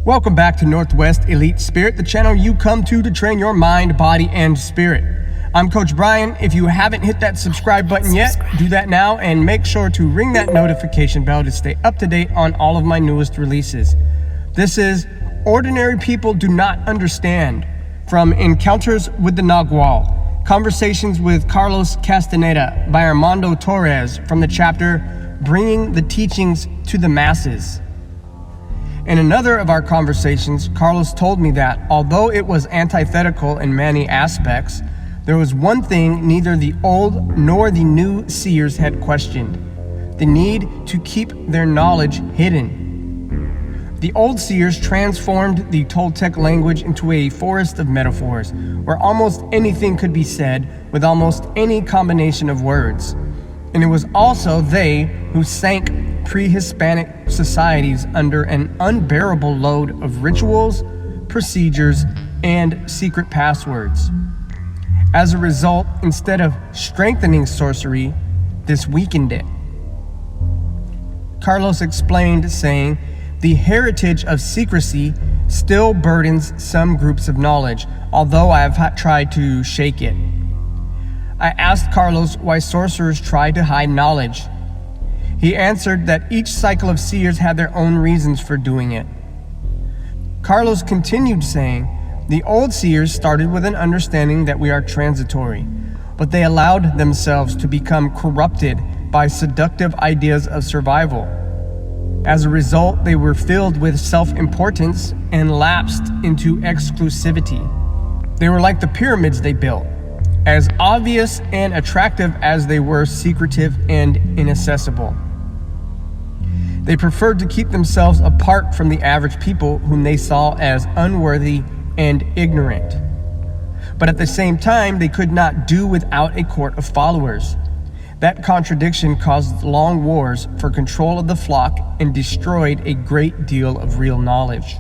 Welcome back to Northwest Elite Spirit, the channel you come to train your mind, body, and spirit. I'm Coach Brian. If you haven't hit that subscribe button yet, do that now and make sure to ring that notification bell to stay up to date on all of my newest releases. This is Ordinary People Do Not Understand, from Encounters with the Nagual, Conversations with Carlos Castaneda by Armando Torres, from the chapter Bringing the Teachings to the Masses. In another of our conversations, Carlos told me that, although it was antithetical in many aspects, there was one thing neither the old nor the new seers had questioned: the need to keep their knowledge hidden. The old seers transformed the Toltec language into a forest of metaphors, where almost anything could be said with almost any combination of words. And it was also they who sank pre-Hispanic societies under an unbearable load of rituals, procedures, and secret passwords. As a result, instead of strengthening sorcery, this weakened it. Carlos explained, saying, "The heritage of secrecy still burdens some groups of knowledge, although I have tried to shake it." I asked Carlos why sorcerers try to hide knowledge. He answered that each cycle of seers had their own reasons for doing it. Carlos continued, saying, "The old seers started with an understanding that we are transitory, but they allowed themselves to become corrupted by seductive ideas of survival. As a result, they were filled with self-importance and lapsed into exclusivity. They were like the pyramids they built, as obvious and attractive as they were secretive and inaccessible. They preferred to keep themselves apart from the average people whom they saw as unworthy and ignorant. But at the same time, they could not do without a court of followers. That contradiction caused long wars for control of the flock and destroyed a great deal of real knowledge.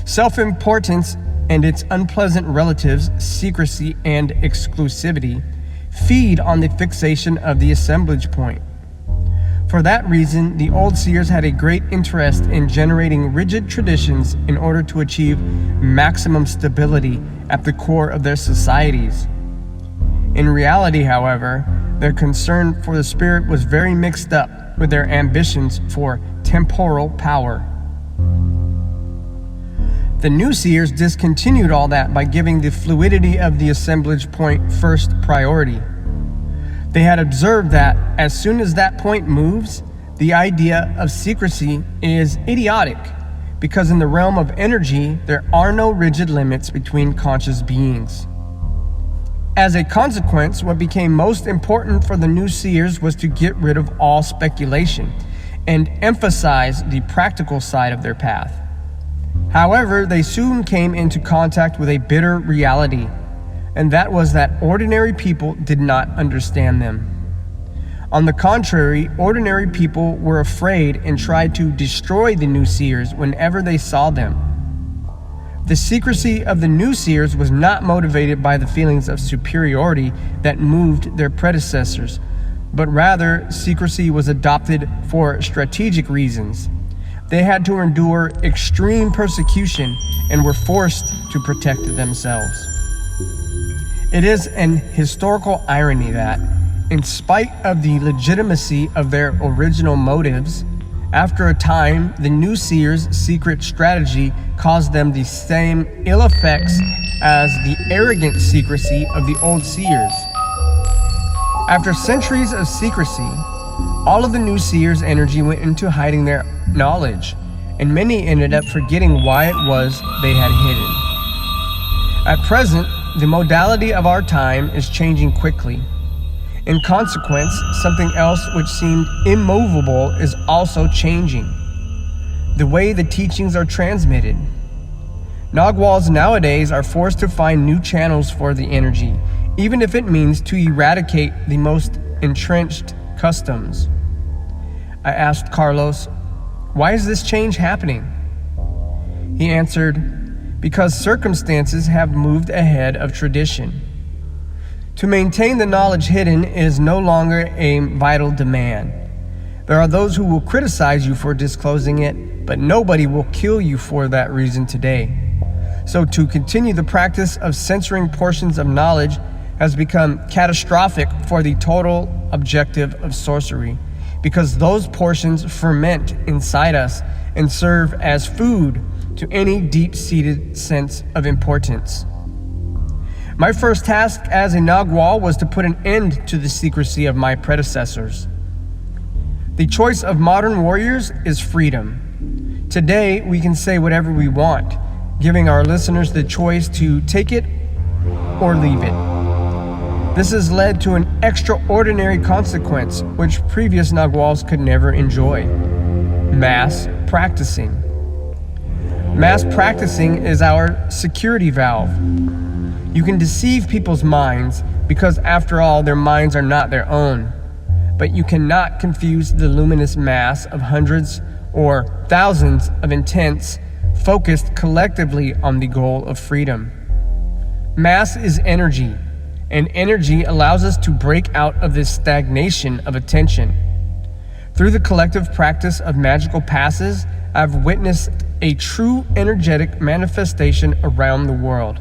Self-importance and its unpleasant relatives, secrecy and exclusivity, feed on the fixation of the assemblage point. For that reason, the old seers had a great interest in generating rigid traditions in order to achieve maximum stability at the core of their societies. In reality, however, their concern for the spirit was very mixed up with their ambitions for temporal power. The new seers discontinued all that by giving the fluidity of the assemblage point first priority. They had observed that as soon as that point moves, the idea of secrecy is idiotic, because in the realm of energy, there are no rigid limits between conscious beings. As a consequence, what became most important for the new seers was to get rid of all speculation and emphasize the practical side of their path. However, they soon came into contact with a bitter reality, and that was that ordinary people did not understand them. On the contrary, ordinary people were afraid and tried to destroy the new seers whenever they saw them. The secrecy of the new seers was not motivated by the feelings of superiority that moved their predecessors, but rather secrecy was adopted for strategic reasons. They had to endure extreme persecution and were forced to protect themselves. It is an historical irony that, in spite of the legitimacy of their original motives, after a time, the new seers' secret strategy caused them the same ill effects as the arrogant secrecy of the old seers. After centuries of secrecy, all of the new seers' energy went into hiding their knowledge, and many ended up forgetting why it was they had hidden. At present, the modality of our time is changing quickly. In consequence, something else which seemed immovable is also changing: the way the teachings are transmitted. Naguals nowadays are forced to find new channels for the energy, even if it means to eradicate the most entrenched customs. I asked Carlos, "Why is this change happening?" He answered, because circumstances have moved ahead of tradition. To maintain the knowledge hidden is no longer a vital demand. There are those who will criticize you for disclosing it, but nobody will kill you for that reason today. So to continue the practice of censoring portions of knowledge has become catastrophic for the total objective of sorcery, because those portions ferment inside us and serve as food to any deep-seated sense of importance. My first task as a Nagual was to put an end to the secrecy of my predecessors. The choice of modern warriors is freedom. Today, we can say whatever we want, giving our listeners the choice to take it or leave it. This has led to an extraordinary consequence which previous Naguals could never enjoy: mass practicing. Mass practicing is our security valve. You can deceive people's minds because, after all, their minds are not their own. But you cannot confuse the luminous mass of hundreds or thousands of intents focused collectively on the goal of freedom. Mass is energy, and energy allows us to break out of this stagnation of attention. Through the collective practice of magical passes, I've witnessed a true energetic manifestation around the world.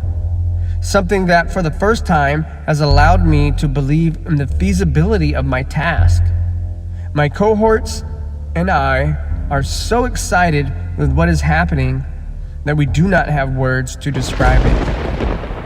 Something that for the first time has allowed me to believe in the feasibility of my task. My cohorts and I are so excited with what is happening that we do not have words to describe it.